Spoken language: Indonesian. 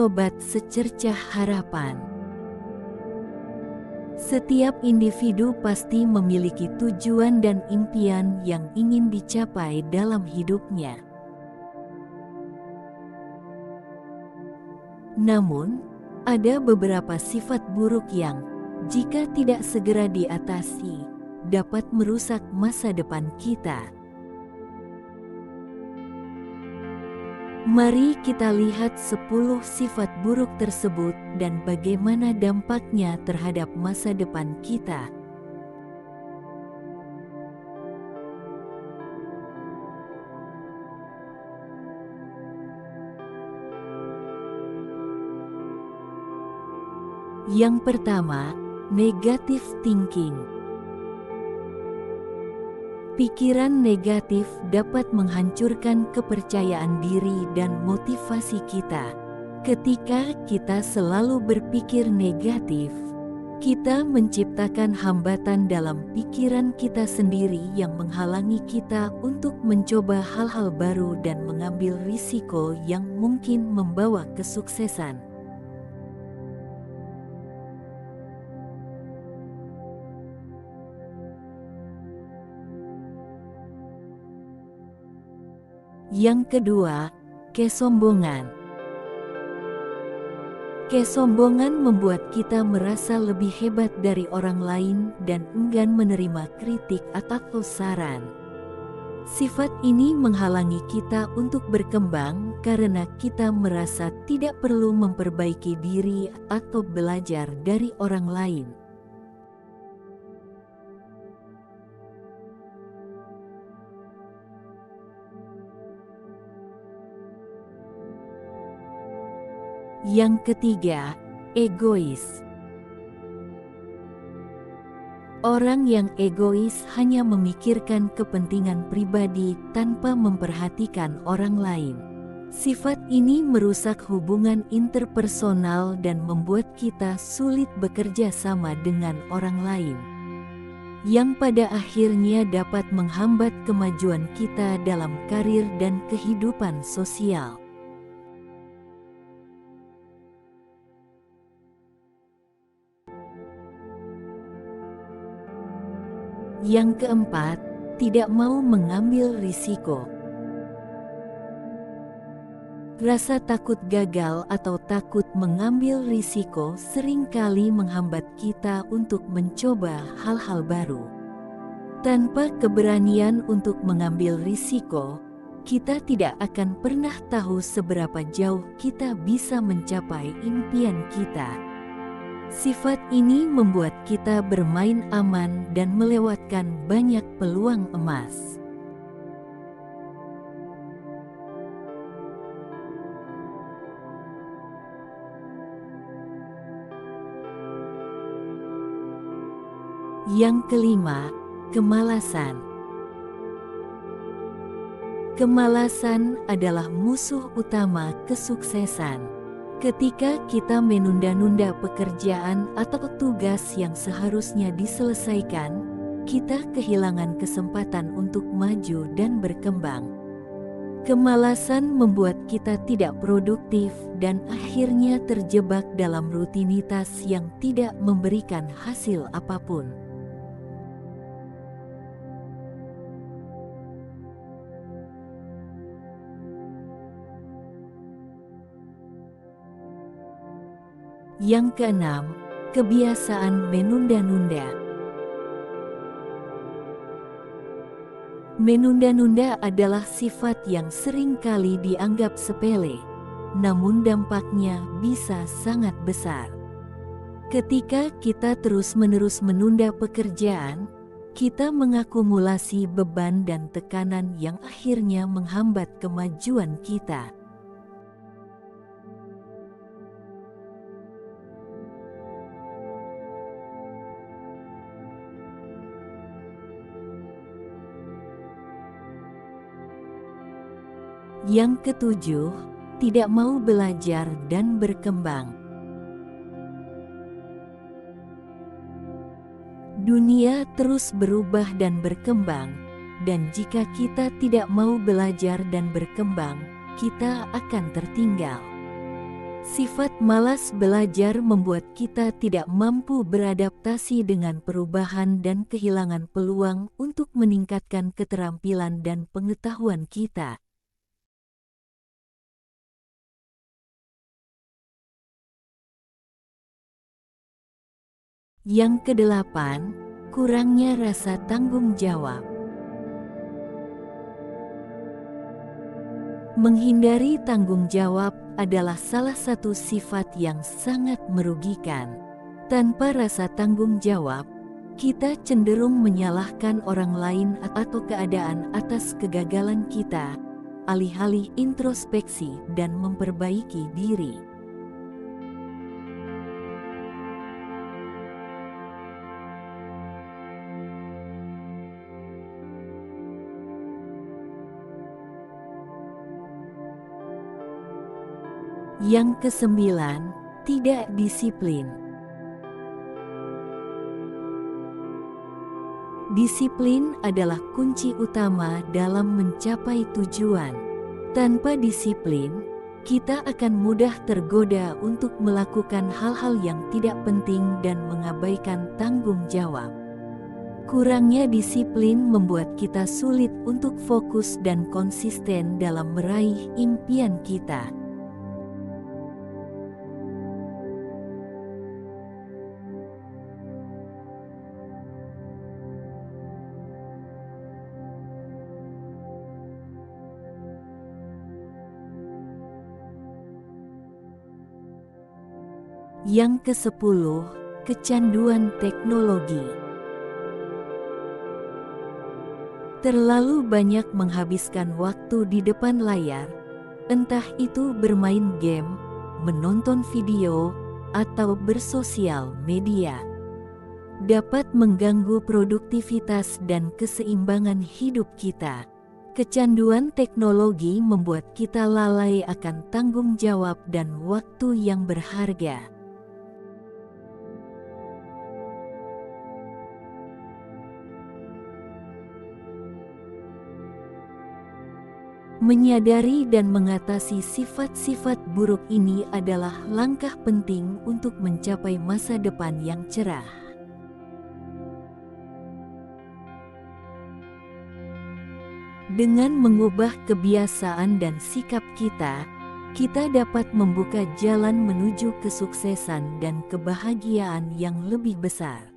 Sobat Secercah Harapan. Setiap individu pasti memiliki tujuan dan impian yang ingin dicapai dalam hidupnya. Namun, ada beberapa sifat buruk yang, jika tidak segera diatasi, dapat merusak masa depan kita. Mari kita lihat 10 sifat buruk tersebut dan bagaimana dampaknya terhadap masa depan kita. Yang pertama, negative thinking. Pikiran negatif dapat menghancurkan kepercayaan diri dan motivasi kita. Ketika kita selalu berpikir negatif, kita menciptakan hambatan dalam pikiran kita sendiri yang menghalangi kita untuk mencoba hal-hal baru dan mengambil risiko yang mungkin membawa kesuksesan. Yang kedua, kesombongan. Kesombongan membuat kita merasa lebih hebat dari orang lain dan enggan menerima kritik atau saran. Sifat ini menghalangi kita untuk berkembang karena kita merasa tidak perlu memperbaiki diri atau belajar dari orang lain. Yang ketiga, egois. Orang yang egois hanya memikirkan kepentingan pribadi tanpa memperhatikan orang lain. Sifat ini merusak hubungan interpersonal dan membuat kita sulit bekerja sama dengan orang lain, yang pada akhirnya dapat menghambat kemajuan kita dalam karir dan kehidupan sosial. Yang keempat, tidak mau mengambil risiko. Rasa takut gagal atau takut mengambil risiko seringkali menghambat kita untuk mencoba hal-hal baru. Tanpa keberanian untuk mengambil risiko, kita tidak akan pernah tahu seberapa jauh kita bisa mencapai impian kita. Sifat ini membuat kita bermain aman dan melewatkan banyak peluang emas. Yang kelima, kemalasan. Kemalasan adalah musuh utama kesuksesan. Ketika kita menunda-nunda pekerjaan atau tugas yang seharusnya diselesaikan, kita kehilangan kesempatan untuk maju dan berkembang. Kemalasan membuat kita tidak produktif dan akhirnya terjebak dalam rutinitas yang tidak memberikan hasil apapun. Yang keenam, kebiasaan menunda-nunda. Menunda-nunda adalah sifat yang sering kali dianggap sepele, namun dampaknya bisa sangat besar. Ketika kita terus-menerus menunda pekerjaan, kita mengakumulasi beban dan tekanan yang akhirnya menghambat kemajuan kita. Yang ketujuh, tidak mau belajar dan berkembang. Dunia terus berubah dan berkembang, dan jika kita tidak mau belajar dan berkembang, kita akan tertinggal. Sifat malas belajar membuat kita tidak mampu beradaptasi dengan perubahan dan kehilangan peluang untuk meningkatkan keterampilan dan pengetahuan kita. Yang kedelapan, kurangnya rasa tanggung jawab. Menghindari tanggung jawab adalah salah satu sifat yang sangat merugikan. Tanpa rasa tanggung jawab, kita cenderung menyalahkan orang lain atau keadaan atas kegagalan kita, alih-alih introspeksi dan memperbaiki diri. Yang kesembilan, tidak disiplin. Disiplin adalah kunci utama dalam mencapai tujuan. Tanpa disiplin, kita akan mudah tergoda untuk melakukan hal-hal yang tidak penting dan mengabaikan tanggung jawab. Kurangnya disiplin membuat kita sulit untuk fokus dan konsisten dalam meraih impian kita. Yang ke-10, kecanduan teknologi. Terlalu banyak menghabiskan waktu di depan layar, entah itu bermain game, menonton video, atau bersosial media, dapat mengganggu produktivitas dan keseimbangan hidup kita. Kecanduan teknologi membuat kita lalai akan tanggung jawab dan waktu yang berharga. Menyadari dan mengatasi sifat-sifat buruk ini adalah langkah penting untuk mencapai masa depan yang cerah. Dengan mengubah kebiasaan dan sikap kita dapat membuka jalan menuju kesuksesan dan kebahagiaan yang lebih besar.